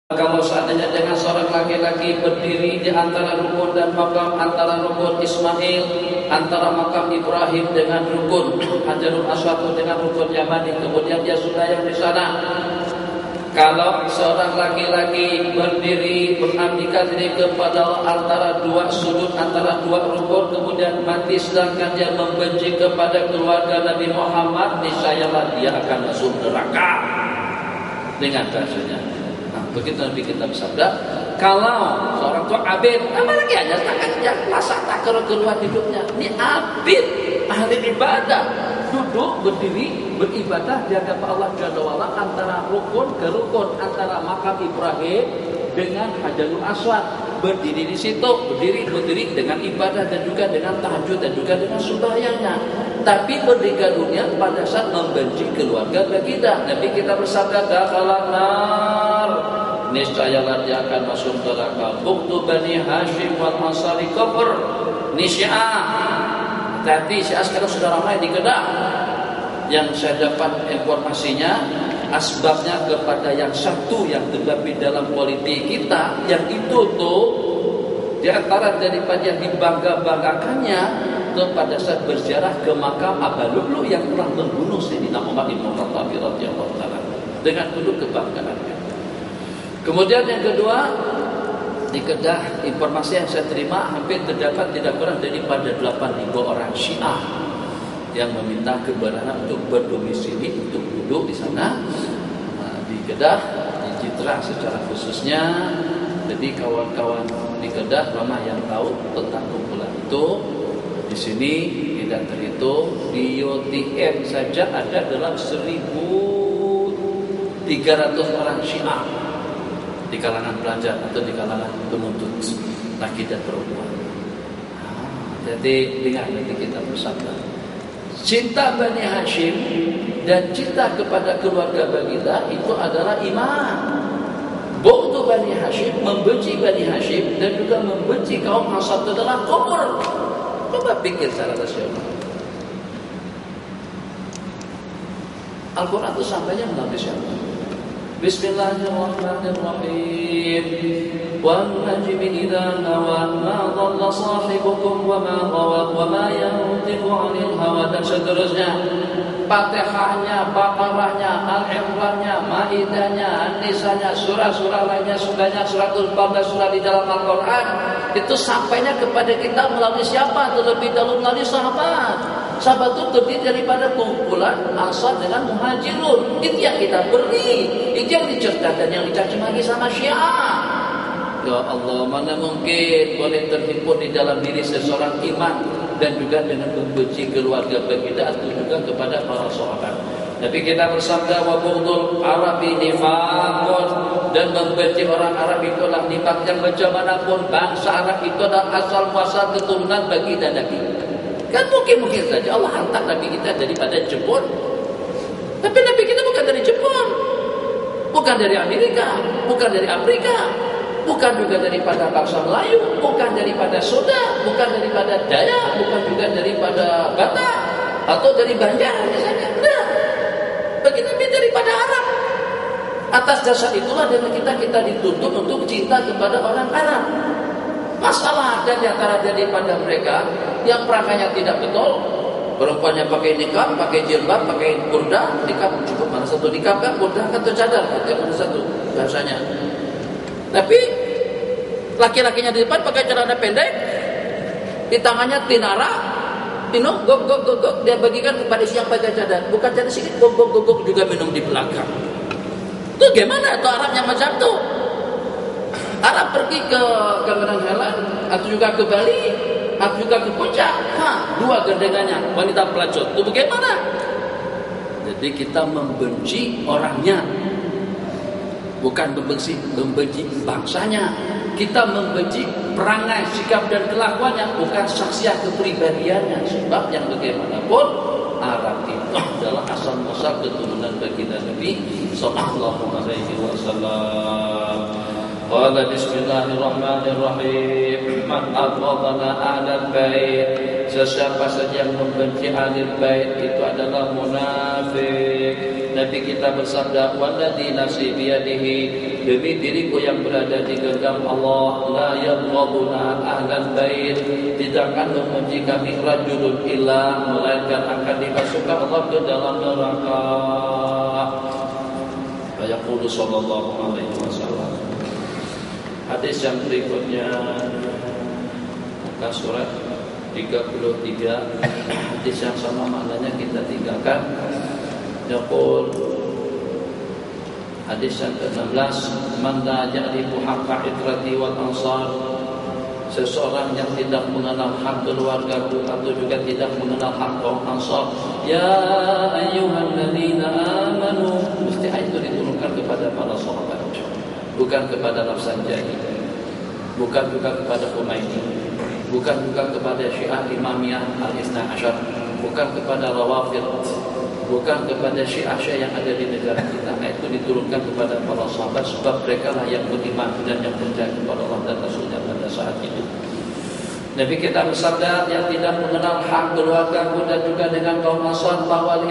Kalau seandainya dengan seorang laki-laki berdiri di antara rukun dan makam, antara rukun Ismail, antara makam Ibrahim dengan rukun Hajarul Aswad dengan rukun Yamani, kemudian dia sembahyang di sana. Kalau seorang laki-laki berdiri mengabdikan diri kepada Allah antara dua sudut, antara dua rukun, kemudian mati sedangkan dia membenci kepada keluarga Nabi Muhammad, niscayalah dia akan masuk neraka. Dengan bahasanya. Begitu Nabi kita bersabda, kalau seorang itu abid, apalagi hanya setengah masa tak keluar hidupnya. Ini abid, ahli ibadah, duduk berdiri beribadah di hadapan Allah Jalla wa'ala antara rukun ke rukun, antara makam Ibrahim dengan Hajarul Aswad. Berdiri di situ, berdiri dengan ibadah dan juga dengan tahajud dan juga dengan sembahyangnya. Tapi meninggal dunia pada saat membenci keluarga kita. Nabi kita bersabda, dakhalan nar, niscayalah dia akan masuk neraka. Buktu Bani Hashim wal Ansari kafir. Ini Syiah. Tadi Syiah sekarang sudah ramai di Kedah. Yang saya dapat informasinya, asbabnya kepada yang satu yang terlebih dalam politik kita, yang itu tuh di antara daripada yang dibangga-banggakannya itu pada saat berziarah ke makam Aba Lu'lu yang telah membunuh Sayyidina Umar bin Khattab radhiyallahu taala dengan penuh kebanggaannya. Kemudian yang kedua, di Kedah informasi yang saya terima hampir terdapat tidak kurang daripada 8.000 orang Syiah yang meminta keberadaan untuk berdomisili, untuk duduk di sana di Kedah, di Citra secara khususnya. Jadi kawan-kawan di Kedah ramai yang tahu tentang kumpulan itu. Di sini tidak terhitung, di UTM saja ada dalam 1.300 orang Syiah di kalangan pelajar atau di kalangan penuntut laki dan perempuan. Jadi dengar nanti kita bersabda, cinta Bani Hashim dan cinta kepada keluarga baginda itu adalah iman. Bughdu Bani Hashim, membenci Bani Hashim dan juga membenci kaum Asad adalah kufur. Coba pikir secara rasional. Al-Quran itu sampainya melalui siapa? Bismillahirrahmanirrahim. Wan najmi idza hawa ma dhalla sahibukum wa ma ghawa wa ma yantiqu 'anil hawa, dan seterusnya. Fatihahnya, Baqarahnya, Al-Imrannya, Maidahnya, An-Nisanya, surah-surah lainnya, sebanyak 114 surah di dalam Al-Quran itu sampainya kepada kita melalui siapa? Terlebih dahulu melalui sahabat. Sahabat itu terdiri daripada kumpulan Ansar dengan Muhajirun. Itu yang kita beri, itu yang diceritakan, yang dicaci maki sama Syiah. Ya Allah, mana mungkin boleh terhimpun di dalam diri seseorang iman dan juga dengan membenci keluarga baginda atau juga kepada para sahabat. Tapi kita bersabda, wa bughdul Arabi nifaqun, dan membenci orang Arab itu adalah nifaq yang bagaimanapun bangsa Arab itu adalah asal muasal keturunan baginda Nabi. Kan mungkin saja Allah hantar Nabi kita daripada Jepun. Tapi Nabi kita bukan dari Jepun, bukan dari Amerika, bukan dari Afrika, bukan juga daripada bangsa Melayu, bukan daripada Sunda, bukan daripada Dayak, bukan juga daripada Batak atau dari Banjar misalnya. Nah, bagi Nabi daripada Arab. Atas dasar itulah dengan kita dituntut untuk cinta kepada orang Arab. Masalah ada di antara daripada mereka yang perangannya tidak betul. Perempuannya pakai nikab, pakai jilbab, pakai burdah. Nikab cukup mana satu nikab kan, burdah kan tercadar, mana satu bahasanya. Tapi laki-lakinya di depan pakai celana pendek, di tangannya tinara, minum gok dia bagikan kepada siang pakai cadar, bukan cadar sedikit, gok juga minum di belakang. Itu gimana? Itu Arab yang macam tu. Arab pergi ke Gangnam Thailand atau juga ke Bali atau juga ke Puncak, dua gandengannya wanita pelacur. Itu bagaimana? Jadi kita membenci orangnya, bukan membenci bangsanya. Kita membenci perangai, sikap dan kelakuannya, bukan saksiah kepribadiannya. Sebab yang bagaimanapun Arab itu adalah asal muasal keturunan baginda Nabi sallallahu alaihi wasallam. Qala bismillahirrahmanirrahim. Man abghadana ahlal bait. Sesiapa saja yang membenci Ahlul Bait itu adalah munafik. Nabi kita bersabda, "Walladzi nafsi biyadihi," demi diriku yang berada di genggam Allah, la yabghaduna ahlal bait, tidak akan membenci kami rajulun illa, melainkan akan dimasukkan Allah ke dalam neraka. Yaqulu sallallahu alaihi wasallam. Hadis yang berikutnya muka surat 33, hadis yang sama maknanya kita tinggalkan. Yaqul, hadis yang ke-16, man la ya'rifu haqqa itrati wal ansar, seseorang yang tidak mengenal hak keluargaku atau juga tidak mengenal hak kaum Ansar. Ya ayyuhalladzina amanu, mesti ayat itu diturunkan kepada para sahabat, bukan kepada Rafsanjani, bukan juga kepada Khomeini, bukan juga kepada Syiah Imamiyah Al-Ithna Asyar, bukan kepada Rawafid, bukan kepada Syiah yang ada di negara kita. Ayat itu diturunkan kepada para sahabat, sebab mereka lah yang beriman dan yang percaya kepada Allah dan Rasulnya pada saat itu. Nabi kita bersabda, yang tidak mengenal hak keluarga dan juga dengan kaum Ansar bahwa